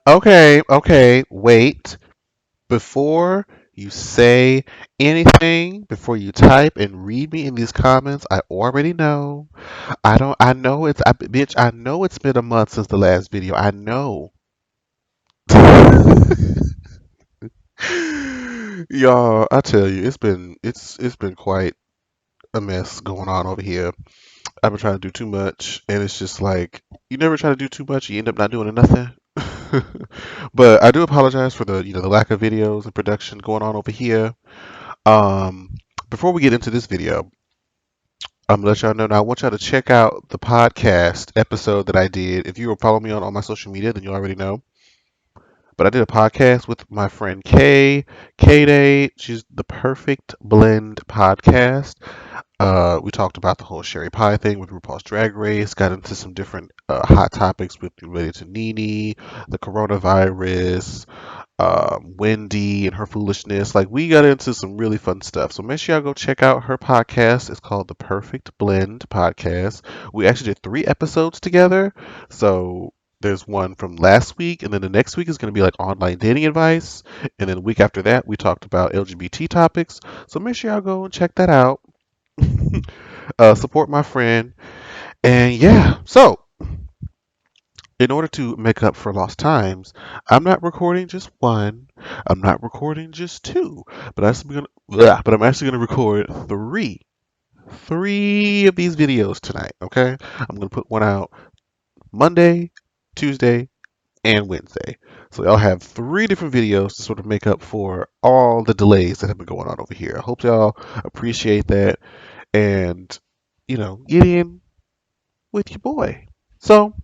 Okay, wait. Before you say anything, before you type and read me in these comments, I already know. I know bitch, I know it's been a month since the last video. I know. Y'all, I tell you, it's been quite a mess going on over here. I've been trying to do too much, and it's just like you never try to do too much, you end up not doing nothing. But I do apologize for the lack of videos and production going on over here. Um, Before we get into this video, I'm gonna let y'all know now. I want y'all to check out the podcast episode that I did. If you were following me on all my social media, then you already know. But I did a podcast with my friend Kay Day. She's the Perfect Blend podcast. We talked about the whole Sherry Pie thing with RuPaul's Drag Race, got into some different hot topics with related to Nene, the coronavirus, Wendy and her foolishness. Like, we got into some really fun stuff. So make sure y'all go check out her podcast. It's called the Perfect Blend Podcast. We actually did 3 episodes together. So there's one from last week, and then the next week is going to be like online dating advice. And then the week after that, we talked about LGBT topics. So make sure y'all go and check that out. Support my friend. And yeah, so in order to make up for lost times, I'm not recording just one. I'm not recording just two, but I'm actually gonna record three of these videos tonight. Okay, I'm gonna put one out Monday, Tuesday, and Wednesday. So y'all have 3 different videos to sort of make up for all the delays that have been going on over here. I hope y'all appreciate that and get in with your boy. So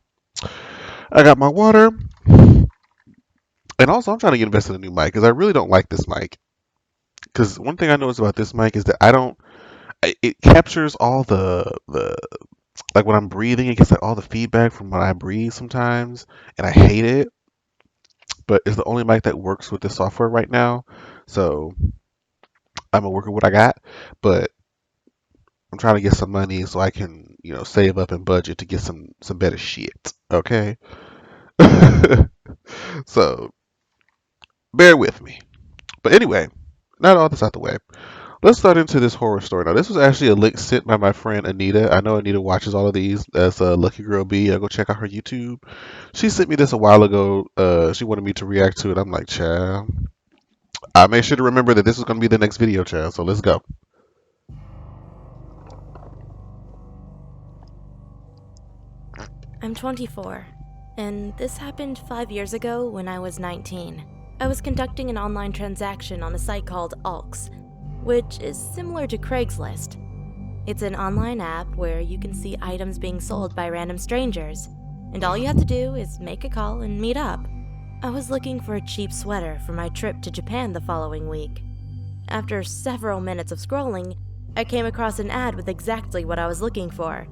I got my water. And also, I'm trying to get invested in a new mic because I really don't like this mic. Because one thing I noticed about this mic is that it captures all the like when I'm breathing, it gets like all the feedback from when I breathe sometimes, and I hate it. But it's the only mic that works with this software right now, so I'm gonna work with what I got. But I'm trying to get some money so I can save up and budget to get some better shit. Okay, so bear with me. But anyway, not all this out the way. Let's start into this horror story. Now, this was actually a link sent by my friend Anita. I know Anita watches all of these. That's Lucky Girl B. Go check out her YouTube. She sent me this a while ago. She wanted me to react to it. I'm like, child. I made sure to remember that this is going to be the next video, child. So let's go. I'm 24, and this happened 5 years ago when I was 19. I was conducting an online transaction on a site called Alks, which is similar to Craigslist. It's an online app where you can see items being sold by random strangers, and all you have to do is make a call and meet up. I was looking for a cheap sweater for my trip to Japan the following week. After several minutes of scrolling, I came across an ad with exactly what I was looking for.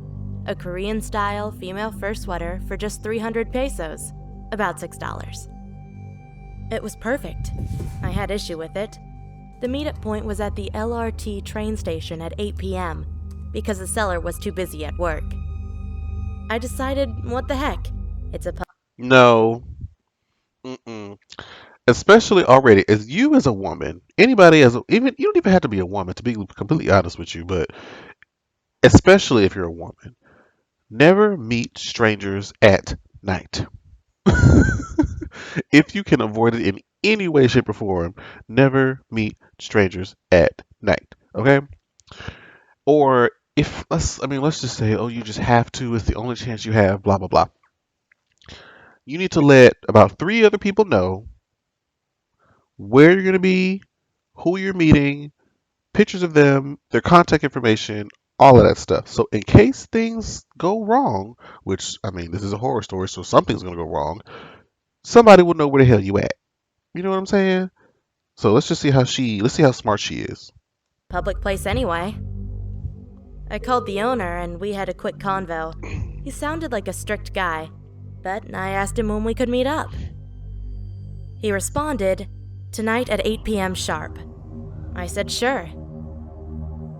A Korean-style female fur sweater for just 300 pesos, about $6. It was perfect. I had issue with it. The meetup point was at the LRT train station at 8 p.m. because the seller was too busy at work. I decided, what the heck? It's a No. Mm-mm. Especially already, as you as a woman, even you don't even have to be a woman to be completely honest with you, but especially if you're a woman, never meet strangers at night. If you can avoid it in any way, shape, or form, never meet strangers at night. Okay? Or if let's just say, oh, you just have to. It's the only chance you have. Blah blah blah. You need to let about 3 other people know where you're gonna be, who you're meeting, pictures of them, their contact information, all of that stuff. So in case things go wrong, which this is a horror story, so something's gonna go wrong. Somebody will know where the hell you at. You know what I'm saying? So let's see how smart she is. public place anyway. I called the owner and we had a quick convo. He sounded like a strict guy, but I asked him when we could meet up. He responded, tonight at 8 p.m. sharp. I said sure.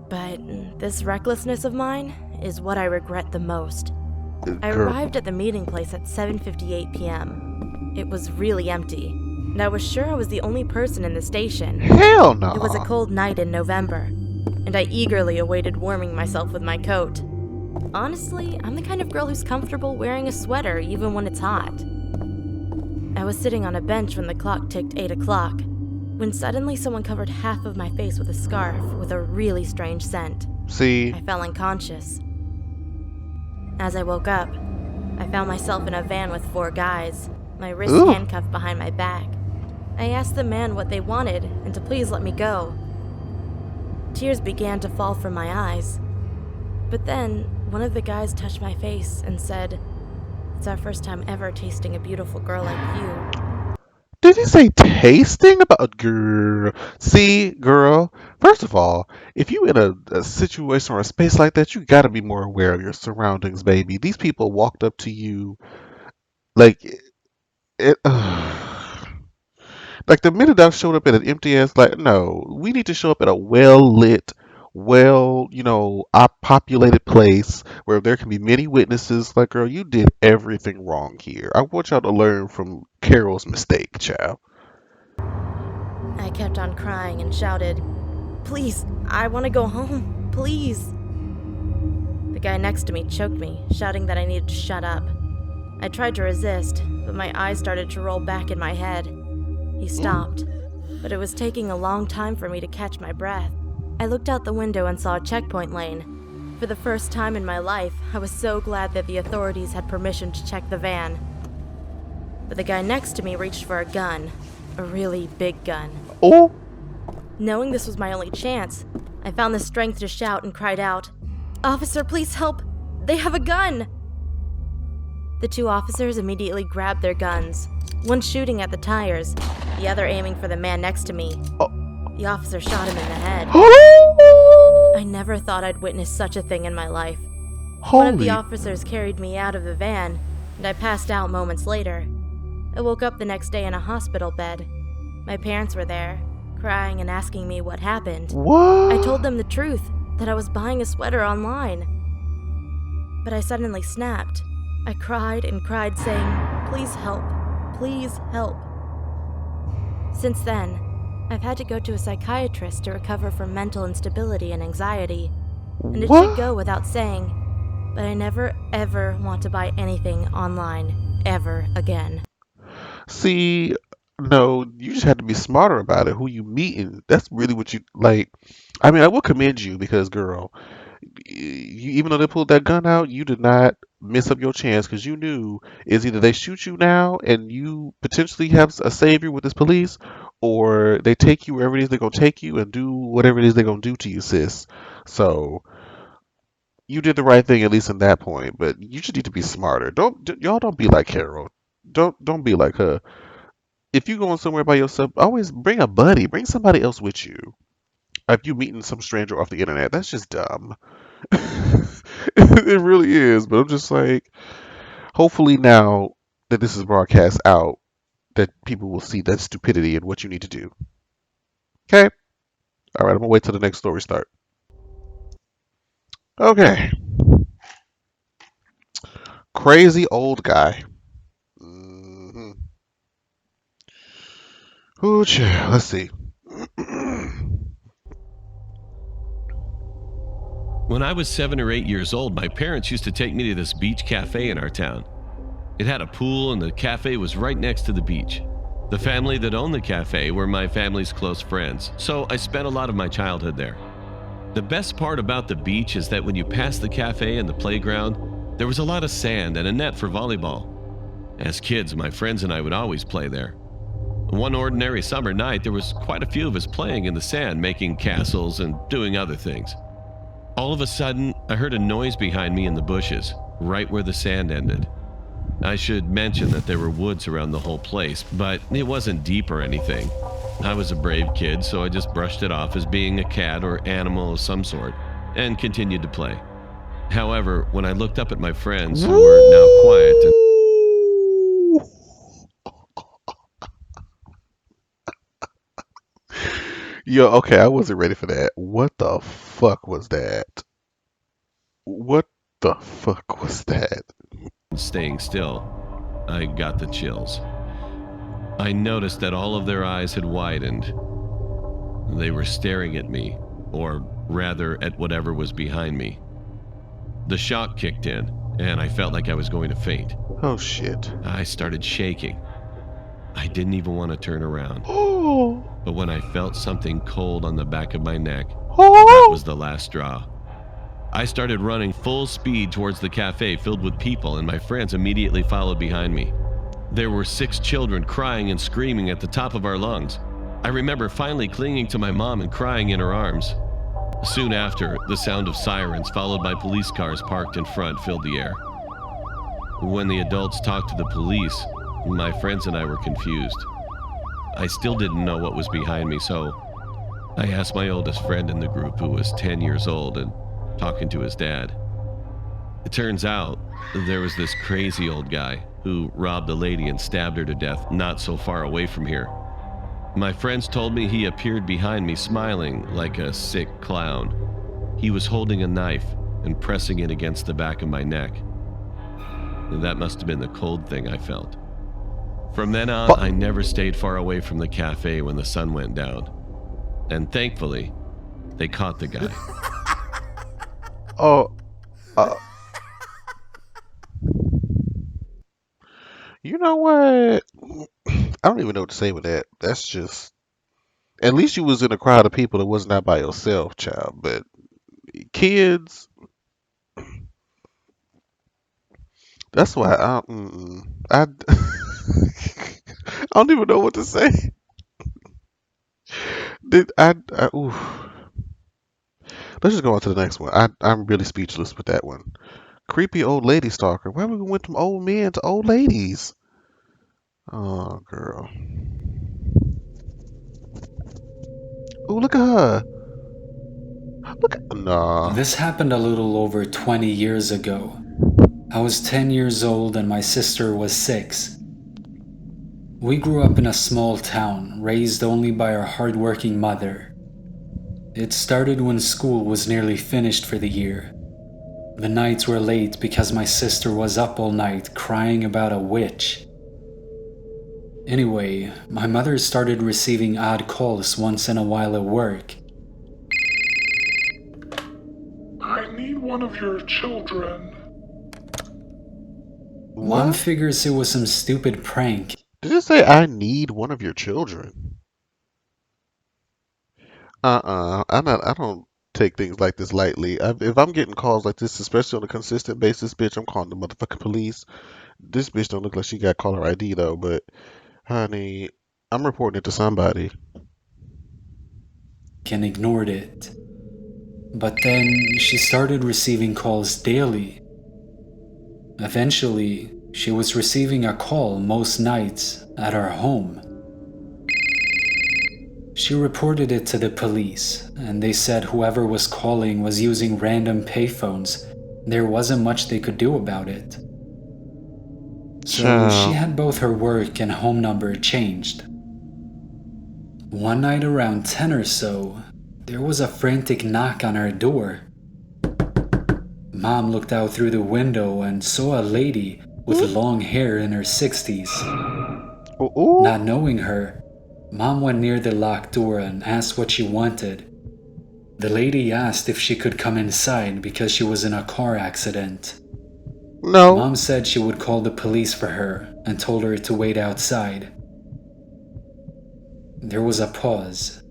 But this recklessness of mine is what I regret the most. I Girl, arrived at the meeting place at 7:58 p.m. It was really empty, and I was sure I was the only person in the station. Hell It was a no. cold night in November, and I eagerly awaited warming myself with my coat. Honestly, I'm the kind of girl who's comfortable wearing a sweater even when it's hot. I was sitting on a bench when the clock ticked 8 o'clock, when suddenly someone covered half of my face with a scarf with a really strange scent. See, I fell unconscious. As I woke up, I found myself in a van with 4 guys, my wrists ooh, handcuffed behind my back. I asked the man what they wanted and to please let me go. Tears began to fall from my eyes. But then, one of the guys touched my face and said, "It's our first time ever tasting a beautiful girl like you." did he say tasting about girl? See, girl. First of all, if you in a situation or a space like that, you gotta be more aware of your surroundings, baby. These people walked up to you like it. Like the minute I showed up at an empty ass, like no, we need to show up at a well lit, well, populated place where there can be many witnesses. Like, girl, you did everything wrong here. I want y'all to learn from Carol's mistake, child. I kept on crying and shouted, "Please, I want to go home, please." The guy next to me choked me, shouting that I needed to shut up. I tried to resist, but my eyes started to roll back in my head. He stopped, but it was taking a long time for me to catch my breath. I looked out the window and saw a checkpoint lane. For the first time in my life, I was so glad that the authorities had permission to check the van. But the guy next to me reached for a gun, a really big gun. Oh, Knowing this was my only chance, I found the strength to shout and cried out, "Officer, please help! They have a gun!" The 2 officers immediately grabbed their guns, one shooting at the tires, the other aiming for the man next to me. oh, The officer shot him in the head. oh. I never thought I'd witness such a thing in my life. One of the Holy, officers carried me out of the van, and I passed out moments later. I woke up the next day in a hospital bed. My parents were there, crying and asking me what happened. what? I told them the truth, that I was buying a sweater online. But I suddenly snapped. I cried and cried, saying, "Please help, please help." Since then, I've had to go to a psychiatrist to recover from mental instability and anxiety, and it should What? go without saying, but I never ever want to buy anything online, ever again. See, no, you just have to be smarter about it. Who you meeting? That's really what you like. I mean, I will commend you because, girl, even though they pulled that gun out, you did not miss up your chance because you knew is either they shoot you now and you potentially have a savior with this police, or they take you wherever it is they're gonna take you and do whatever it is they're gonna do to you, sis. So you did the right thing at least in that point, but you just need to be smarter. Y'all don't be like Carol. Don't be like her. If you going somewhere by yourself, always bring a buddy. Bring somebody else with you. If you meeting some stranger off the internet, that's just dumb. It really is. But I'm just like, hopefully now that this is broadcast out, that people will see that stupidity and what you need to do. Okay. All right. I'm gonna wait till the next story start. Okay. Crazy old guy. Mm-hmm. Ooh, child. Let's see. When I was 7 or 8 years old, my parents used to take me to this beach cafe in our town. It had a pool and the cafe was right next to the beach. The family that owned the cafe were my family's close friends, so I spent a lot of my childhood there. The best part about the beach is that when you passed the cafe and the playground, there was a lot of sand and a net for volleyball. As kids, my friends and I would always play there. One ordinary summer night, there was quite a few of us playing in the sand, making castles and doing other things. All of a sudden, I heard a noise behind me in the bushes, right where the sand ended. I should mention that there were woods around the whole place, but it wasn't deep or anything. I was a brave kid, so I just brushed it off as being a cat or animal of some sort, and continued to play. However, when I looked up at my friends, who were now quiet and Yo, okay, I wasn't ready for that. What the fuck was that? What the fuck was that? staying still, I got the chills. I noticed that all of their eyes had widened. They were staring at me, or rather at whatever was behind me. The shock kicked in, and I felt like I was going to faint. Oh shit. I started shaking. I didn't even want to turn around. Oh. But when I felt something cold on the back of my neck, that Oh. was the last straw. I started running full speed towards the cafe filled with people, and my friends immediately followed behind me. There were 6 children crying and screaming at the top of our lungs. I remember finally clinging to my mom and crying in her arms. Soon after, the sound of sirens followed by police cars parked in front filled the air. When the adults talked to the police, my friends and I were confused. I still didn't know what was behind me, so I asked my oldest friend in the group, who was 10 years old and talking to his dad. It turns out there was this crazy old guy who robbed a lady and stabbed her to death not so far away from here. My friends told me he appeared behind me smiling like a sick clown. He was holding a knife and pressing it against the back of my neck. That must have been the cold thing I felt. From then on, I never stayed far away from the cafe when the sun went down. And thankfully, they caught the guy. Oh. You know what? I don't even know what to say with that. That's just. At least you was in a crowd of people that was not by yourself, child. But kids, that's why I I don't even know what to say. Oof. Let's just go on to the next one. I'm really speechless with that one. Creepy old lady stalker. Why we went from old men to old ladies? Oh, girl. Oh, look at her. Look at nah. This happened a little over 20 years ago. I was 10 years old and my sister was 6. We grew up in a small town, raised only by our hardworking mother. It started when school was nearly finished for the year. The nights were late because my sister was up all night crying about a witch. Anyway, my mother started receiving odd calls once in a while at work. I need one of your children. Mom What? figures it was some stupid prank. Did it say I need one of your children? I don't take things like this lightly. If I'm getting calls like this, especially on a consistent basis, bitch, I'm calling the motherfucking police. This bitch don't look like she got caller ID though, but honey, I'm reporting it to somebody. And ignored it. But then she started receiving calls daily. Eventually, she was receiving a call most nights at our home. She reported it to the police, and they said whoever was calling was using random payphones. There wasn't much they could do about it. So she Child. had both her work and home number changed. One night around 10 or so, there was a frantic knock on her door. Mom looked out through the window and saw a lady with long hair in her 60s. Ooh, ooh. Not knowing her, Mom went near the locked door and asked what she wanted. The lady asked if she could come inside because she was in a car accident. No. Mom said she would call the police for her and told her to wait outside. There was a pause.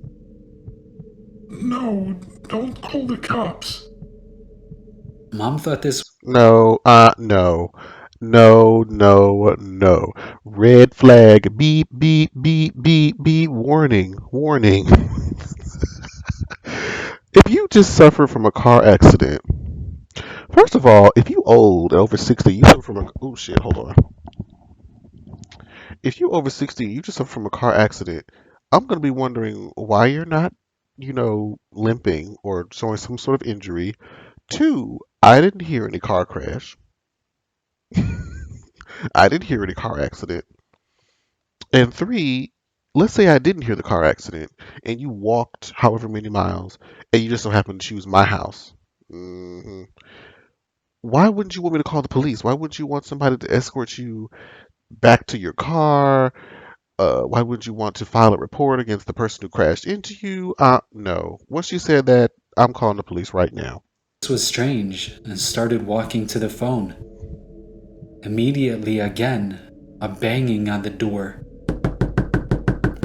No, don't call the cops. Mom thought this No. No. No, no, no. Red flag. Beep, beep, beep, beep, beep. Warning, warning. If you just suffer from a car accident, first of all, if you old, over 60, you suffer from a, oh shit, hold on. If you over 60, you just suffer from a car accident, I'm going to be wondering why you're not, limping or showing some sort of injury. Two, I didn't hear any car crash. I didn't hear any car accident. And three, let's say I didn't hear the car accident and you walked however many miles and you just so happened to choose my house. hmm Why wouldn't you want me to call the police? Why wouldn't you want somebody to escort you back to your car? Why would you want to file a report against the person who crashed into you? No. Once you said that, I'm calling the police right now. This was strange and started walking to the phone. Immediately again, a banging on the door.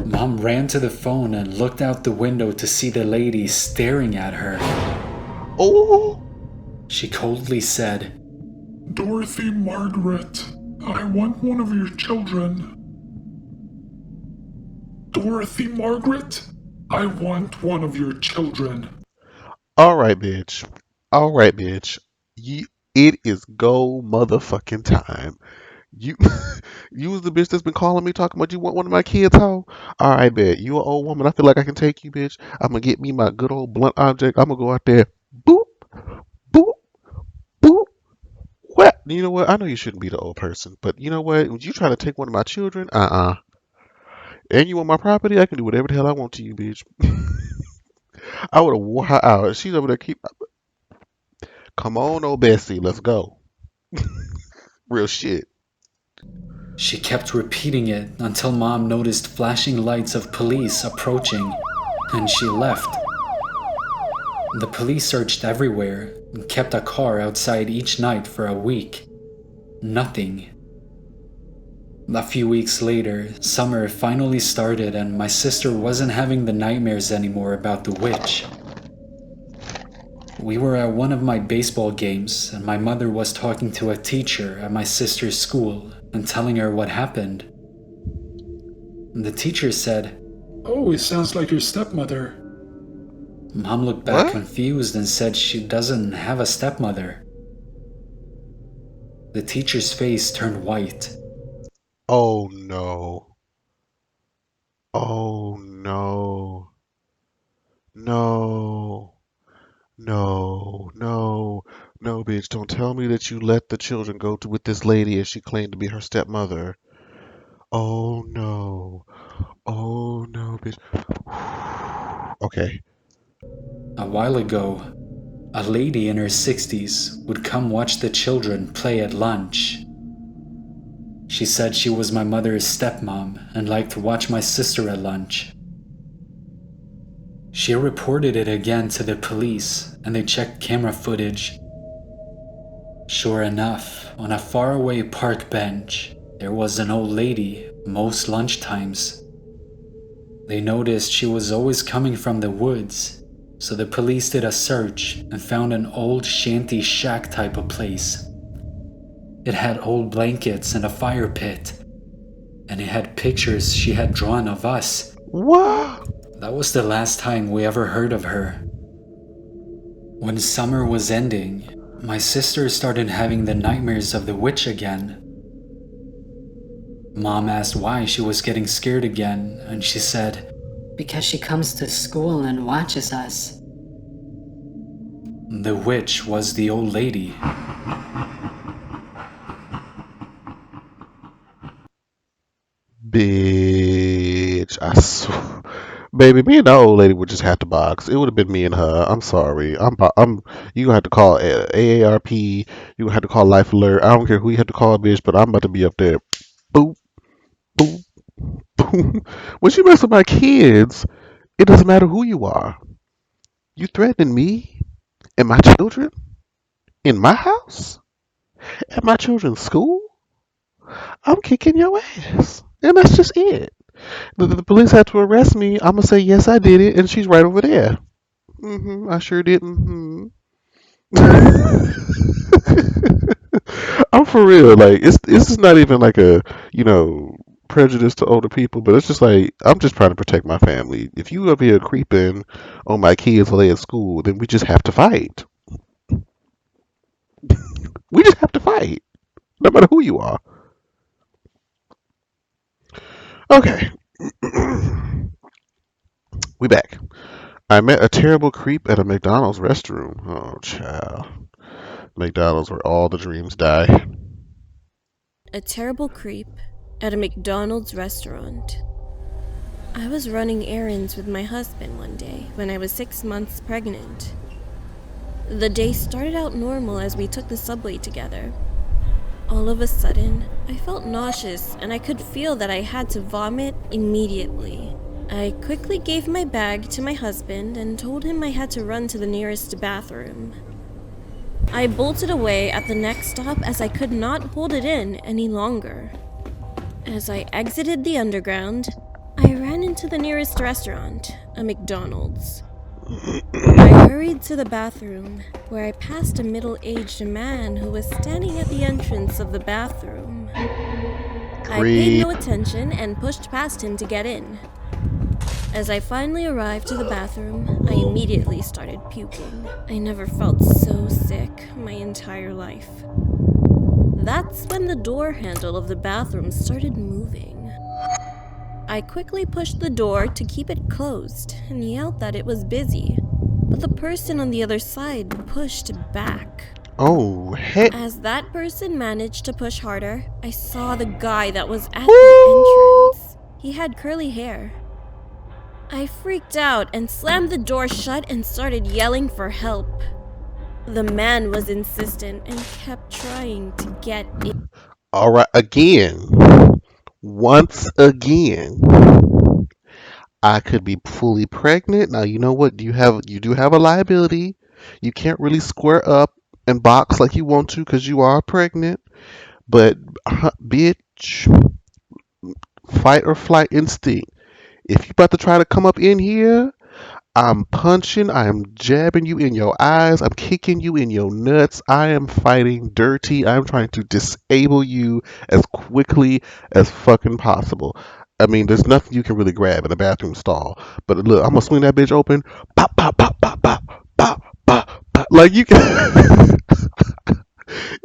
Mom ran to the phone and looked out the window to see the lady staring at her. Oh! She coldly said, Dorothy Margaret, I want one of your children. Dorothy Margaret, I want one of your children. Alright, bitch. Alright, bitch. It is go motherfucking time. You you was the bitch that's been calling me talking about you want one of my kids home. Alright, bet. You an old woman. I feel like I can take you, bitch. I'm gonna get me my good old blunt object. I'm gonna go out there. Boop, boop, boop. What? You know what? I know you shouldn't be the old person, but you know what? Would you try to take one of my children? And you want my property? I can do whatever the hell I want to you, bitch. I would have wore her out. She's over there keep. Come on, old Bessie. Let's go. Real shit. She kept repeating it until Mom noticed flashing lights of police approaching, and she left. The police searched everywhere and kept a car outside each night for a week. Nothing. A few weeks later, summer finally started and my sister wasn't having the nightmares anymore about the witch. We were at one of my baseball games and my mother was talking to a teacher at my sister's school and telling her what happened. The teacher said, Oh, it sounds like your stepmother. Mom looked back What? confused and said she doesn't have a stepmother. The teacher's face turned white. Oh no. Oh no. No. No. No. No, bitch. Don't tell me that you let the children go with this lady as she claimed to be her stepmother. Oh no. Oh no, bitch. Okay. A while ago, a lady in her 60s would come watch the children play at lunch. She said she was my mother's stepmom and liked to watch my sister at lunch. She reported it again to the police and they checked camera footage. Sure enough, on a faraway park bench, there was an old lady most lunchtimes. They noticed she was always coming from the woods, so the police did a search and found an old shanty shack type of place. It had old blankets and a fire pit, and it had pictures she had drawn of us. What? That was the last time we ever heard of her. When summer was ending, my sister started having the nightmares of the witch again. Mom asked why she was getting scared again, and she said, Because she comes to school and watches us. the witch was the old lady. Bitch. Baby, me and the old lady would just have to box. It would have been me and her. I'm sorry. You gonna have to call AARP. You gonna have to call Life Alert. I don't care who you have to call, bitch, but I'm about to be up there. Boop, boop, boop. When she mess with my kids, it doesn't matter who you are. You threatening me and my children in my house at my children's school? I'm kicking your ass, and that's just it. The police had to arrest me. I'm gonna say yes, I did it, and she's right over there. I sure did. I'm for real. Like it's just not even like a prejudice to older people, but it's just like I'm just trying to protect my family. If you up here creeping on my kids while they at school, then we just have to fight. We just have to fight, no matter who you are. Okay, we back. I met a terrible creep at a McDonald's restroom. Oh, child. McDonald's where all the dreams die. A terrible creep at a McDonald's restaurant. I was running errands with my husband one day when I was 6 months pregnant. The day started out normal as we took the subway together. All of a sudden, I felt nauseous and I could feel that I had to vomit immediately. I quickly gave my bag to my husband and told him I had to run to the nearest bathroom. I bolted away at the next stop as I could not hold it in any longer. As I exited the underground, I ran into the nearest restaurant, a McDonald's. I hurried to the bathroom, where I passed a middle-aged man who was standing at the entrance of the bathroom. I paid no attention and pushed past him to get in. As I finally arrived to the bathroom, I immediately started puking. I never felt so sick my entire life. That's when the door handle of the bathroom started moving. I quickly pushed the door to keep it closed and yelled that it was busy, but the person on the other side pushed back. Oh, heck. As that person managed to push harder, I saw the guy that was at the entrance. He had curly hair. I freaked out and slammed the door shut and started yelling for help. The man was insistent and kept trying to get in. All right, again. Once again. I could be fully pregnant. Now, you know what? You do have a liability. You can't really square up and box like you want to because you are pregnant. But, bitch, fight or flight instinct. If you about to try to come up in here, I'm punching, I am jabbing you in your eyes, I'm kicking you in your nuts, I am fighting dirty, I'm trying to disable you as quickly as fucking possible. I mean, there's nothing you can really grab in a bathroom stall. But look, I'm gonna swing that bitch open, pop, pop, pop, pop, pop, pop, pop, pop. Like you can.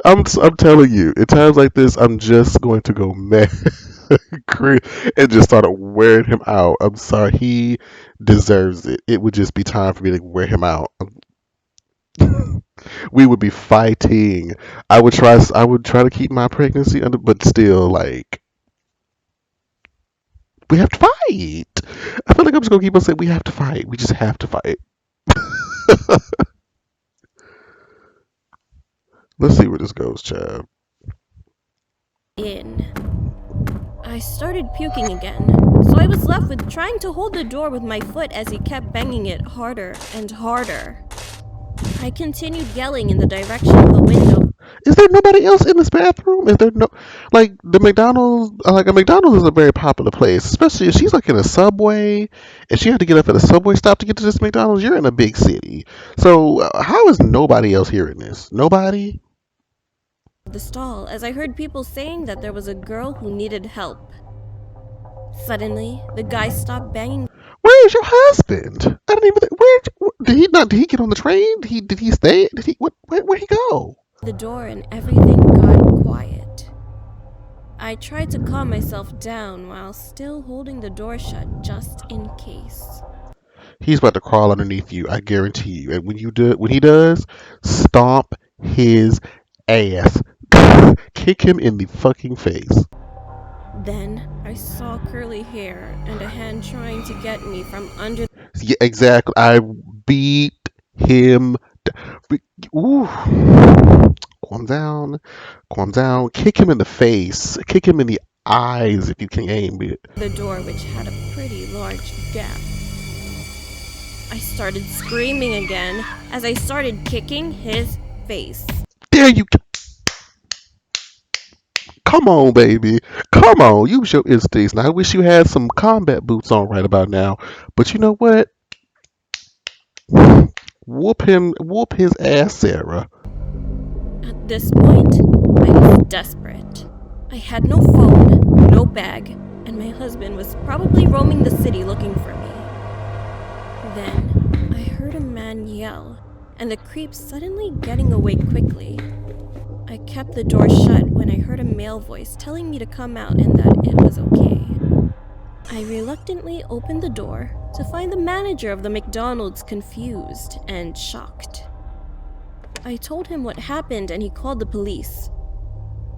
I'm telling you, at times like this, I'm just going to go mad and just start wearing him out. I'm sorry, he deserves it. It would just be time for me to wear him out. We would be fighting. I would try to keep my pregnancy under, but still, like, we have to fight. I feel like I'm just gonna keep on saying we have to fight. We just have to fight. Let's see where this goes, Chad. I started puking again, so I was left with trying to hold the door with my foot as he kept banging it harder and harder. I continued yelling in the direction of the window. Is there nobody else in this bathroom? Is there no, like, the McDonald's, like, a McDonald's is a very popular place, especially if she's like in a subway and she had to get up at a subway stop to get to this McDonald's. You're in a big city. So, how is nobody else hearing this? Nobody? The stall as I heard people saying that there was a girl who needed help. Suddenly, the guy stopped banging. Where is your husband? I don't even think, did he not, did he get on the train? Did he stay? Did he, where'd he go? The door and everything got quiet. I tried to calm myself down while still holding the door shut just in case. He's about to crawl underneath you, I guarantee you. And when he does, stomp his ass. Kick him in the fucking face. Then I saw curly hair and a hand trying to get me from under. Yeah, exactly. I beat him. Ooh. Calm down. Calm down. Kick him in the face. Kick him in the eyes if you can aim it. The door, which had a pretty large gap. I started screaming again as I started kicking his face. There you go. Come on, baby. Come on. Use your instincts. Now, I wish you had some combat boots on right about now. But you know what? Whoop his ass, Sarah. At this point, I was desperate. I had no phone, no bag, and my husband was probably roaming the city looking for me. Then, I heard a man yell, and the creep suddenly getting away quickly. I kept the door shut when I heard a male voice telling me to come out and that it was okay. I reluctantly opened the door to find the manager of the McDonald's confused and shocked. I told him what happened and he called the police.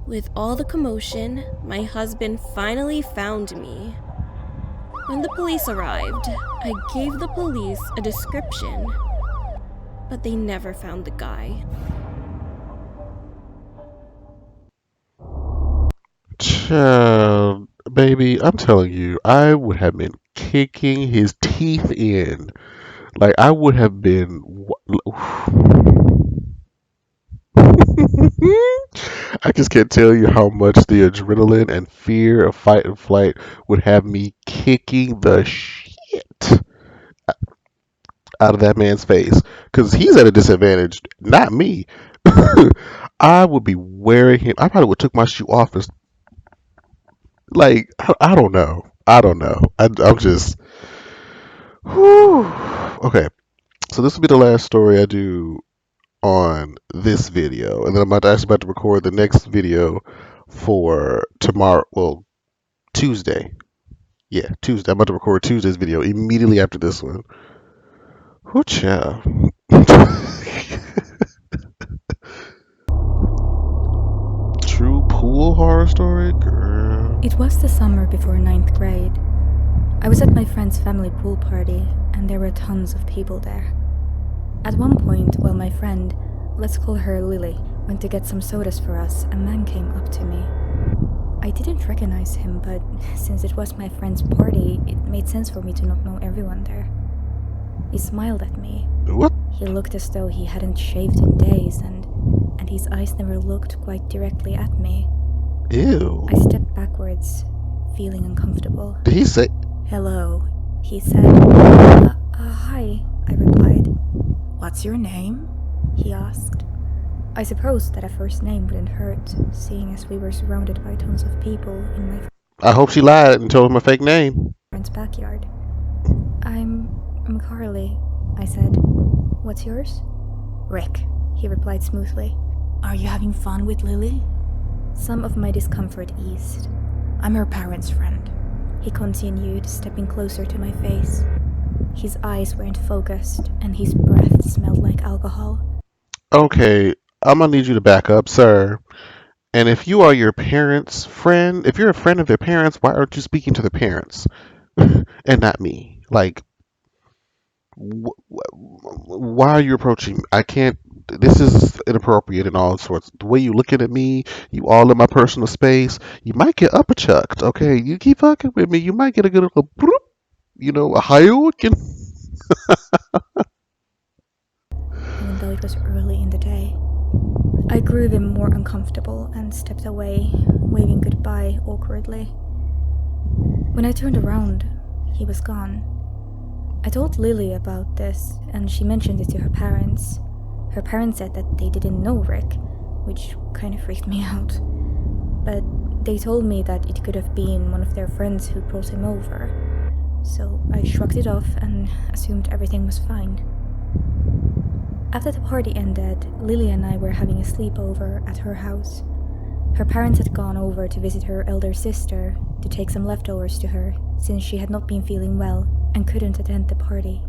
With all the commotion, my husband finally found me. When the police arrived, I gave the police a description, but they never found the guy. Child, baby, I'm telling you, I would have been kicking his teeth in. Like, I would have been. I just can't tell you how much the adrenaline and fear of fight and flight would have me kicking the shit out of that man's face. Because he's at a disadvantage, not me. I would be wearing him. I probably would took my shoe off and like I don't know. I don't know. I'm just. Whew. Okay, so this will be the last story I do on this video, and then actually about to record the next video for tomorrow. Well, Tuesday. Yeah, Tuesday. I'm about to record Tuesday's video immediately after this one. Whoo, child. True pool horror story, girl. It was the summer before 9th grade. I was at my friend's family pool party, and there were tons of people there. At one point, while my friend, let's call her Lily, went to get some sodas for us, a man came up to me. I didn't recognize him, but since it was my friend's party, it made sense for me to not know everyone there. He smiled at me. What? He looked as though he hadn't shaved in days, and his eyes never looked quite directly at me. Ew. I stepped backwards, feeling uncomfortable. Did he say? Hello, he said. Hi, I replied. What's your name? He asked. I supposed that a first name wouldn't hurt, seeing as we were surrounded by tons of people in my I hope she lied and told him a fake name. friend's backyard. I'm Carly, I said. What's yours? Rick, he replied smoothly. Are you having fun with Lily? Some of my discomfort eased. I'm her parents' friend, he continued, stepping closer to my face. His eyes weren't focused, and his breath smelled like alcohol. Okay, I'm gonna need you to back up, sir. And if you are your parents' friend, if you're a friend of their parents, why aren't you speaking to the parents and not me? Like, why are you approaching me? I can't. This is inappropriate in all sorts. The way you looking at me, you all in my personal space. You might get upperchucked. Okay, you keep fucking with me, you might get a good little, broop, a Hadouken. Even though it was early in the day. I grew even more uncomfortable and stepped away, waving goodbye awkwardly. When I turned around, he was gone. I told Lily about this, and she mentioned it to her parents. Her parents said that they didn't know Rick, which kind of freaked me out. But they told me that it could have been one of their friends who brought him over. So I shrugged it off and assumed everything was fine. After the party ended, Lily and I were having a sleepover at her house. Her parents had gone over to visit her elder sister to take some leftovers to her, since she had not been feeling well and couldn't attend the party.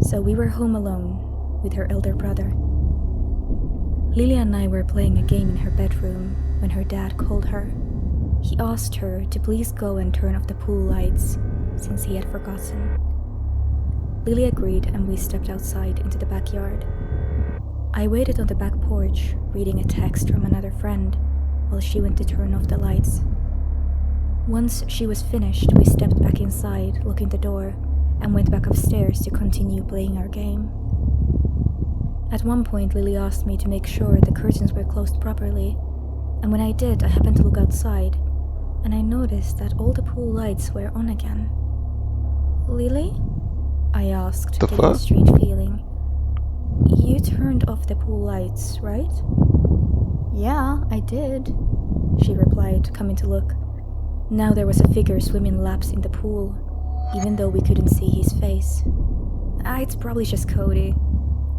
So we were home alone with her elder brother. Lily and I were playing a game in her bedroom when her dad called her. He asked her to please go and turn off the pool lights, since he had forgotten. Lily agreed, and we stepped outside into the backyard. I waited on the back porch, reading a text from another friend, while she went to turn off the lights. Once she was finished, we stepped back inside, locking the door, and went back upstairs to continue playing our game. At one point, Lily asked me to make sure the curtains were closed properly, and when I did, I happened to look outside, and I noticed that all the pool lights were on again. Lily? I asked, The getting a fuck? strange feeling. You turned off the pool lights, right? Yeah, I did, she replied, coming to look. Now there was a figure swimming laps in the pool, even though we couldn't see his face. It's probably just Cody,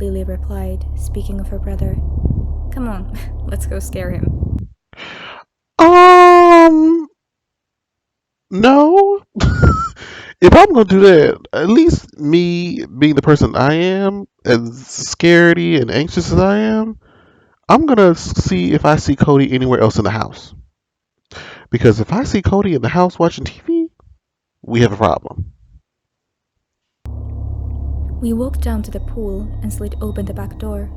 Lily replied, speaking of her brother. Come on, let's go scare him. No. If I'm gonna do that, at least me being the person I am, as scaredy and anxious as I am, I'm gonna see if I see Cody anywhere else in the house. Because if I see Cody in the house watching TV, we have a problem. We walked down to the pool and slid open the back door.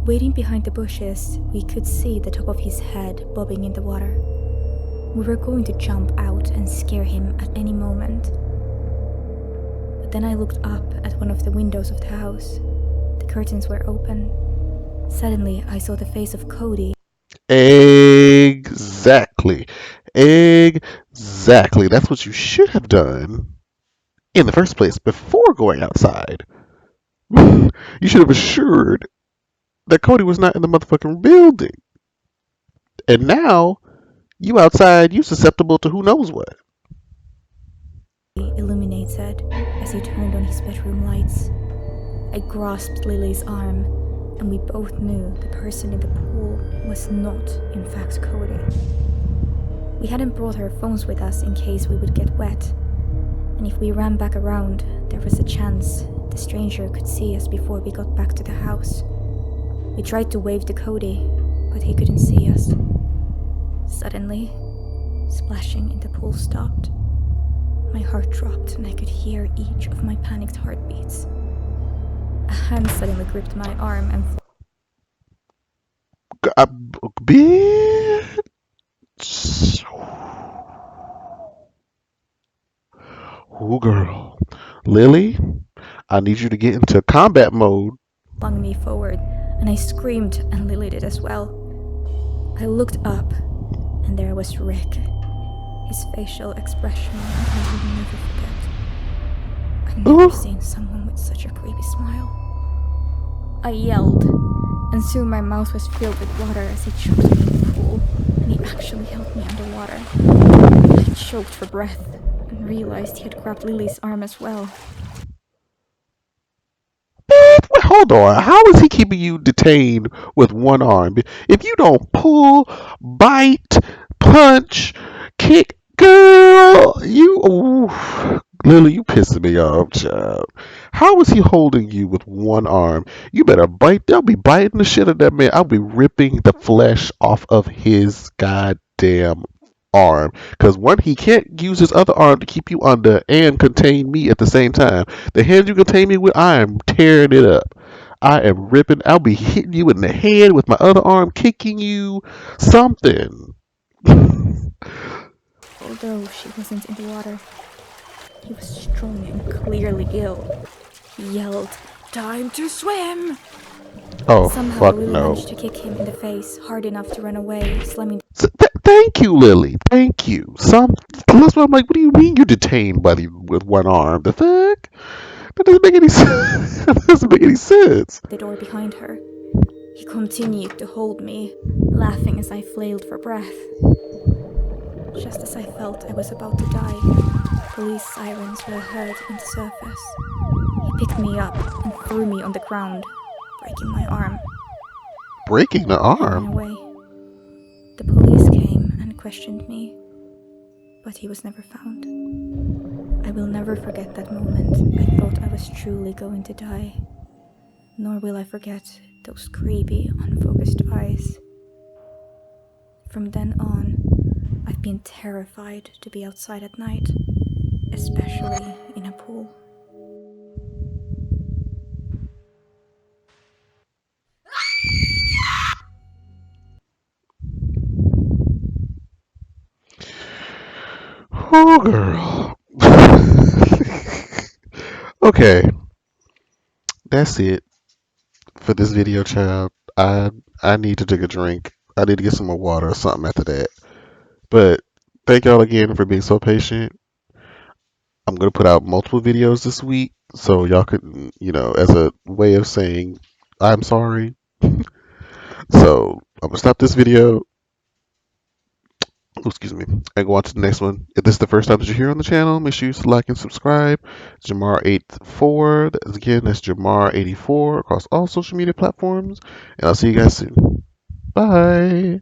Waiting behind the bushes, we could see the top of his head bobbing in the water. We were going to jump out and scare him at any moment. But then I looked up at one of the windows of the house. The curtains were open. Suddenly, I saw the face of Cody. Exactly. Exactly. That's what you should have done in the first place before going outside. You should have assured that Cody was not in the motherfucking building. And now, you outside, you susceptible to who knows what. Illuminated as he turned on his bedroom lights. I grasped Lily's arm, and we both knew the person in the pool was not, in fact, Cody. We hadn't brought our phones with us in case we would get wet, and if we ran back around, there was a chance the stranger could see us before we got back to the house. We tried to wave to Cody, but he couldn't see us. Suddenly, splashing in the pool stopped. My heart dropped and I could hear each of my panicked heartbeats. A hand suddenly gripped my arm and Bitch. Oh, girl. Lily, I need you to get into combat mode. flung me forward, and I screamed, and Lily did as well. I looked up, and there was Rick. His facial expression I will never forget. I've never seen someone with such a creepy smile. I yelled, and soon my mouth was filled with water as he chucked me in the pool, and he actually held me underwater. I choked for breath and realized he had grabbed Lily's arm as well. Wait, hold on. How is he keeping you detained with one arm? If you don't pull, bite, punch, kick, girl, Lily, you pissing me off, child. How is he holding you with one arm? You better bite. I'll be biting the shit out of that man. I'll be ripping the flesh off of his goddamn arm. Because one, he can't use his other arm to keep you under and contain me at the same time. The hand you contain me with, I am tearing it up. I am ripping. I'll be hitting you in the head with my other arm, kicking you. Something. Although she wasn't in the water, he was strong and clearly ill. He yelled, "Time to swim!" Oh, Somehow fuck Lily no. managed to kick him in the face hard enough to run away, slamming Thank you, Lily. Thank you. That's why I'm like, what do you mean you're detained with one arm? The fuck? That doesn't make any sense. That doesn't make any sense. the door behind her. He continued to hold me, laughing as I flailed for breath. Just as I felt I was about to die, police sirens were heard in the surface. He picked me up and threw me on the ground, breaking my arm. Breaking the I ran arm? away. The police came and questioned me, but he was never found. I will never forget that moment. I thought I was truly going to die. Nor will I forget those creepy, unfocused eyes. From then on, I've been terrified to be outside at night, especially in a pool. Oh, girl. Okay. That's it for this video, child. I need to take a drink. I need to get some more water or something after that. But thank y'all again for being so patient. I'm gonna put out multiple videos this week, so y'all could, as a way of saying I'm sorry. So I'm gonna stop this video. Oh, excuse me, and go on to the next one. If this is the first time that you're here on the channel, make sure you like and subscribe. Jamar84. That's Jamar84 across all social media platforms. And I'll see you guys soon. Bye.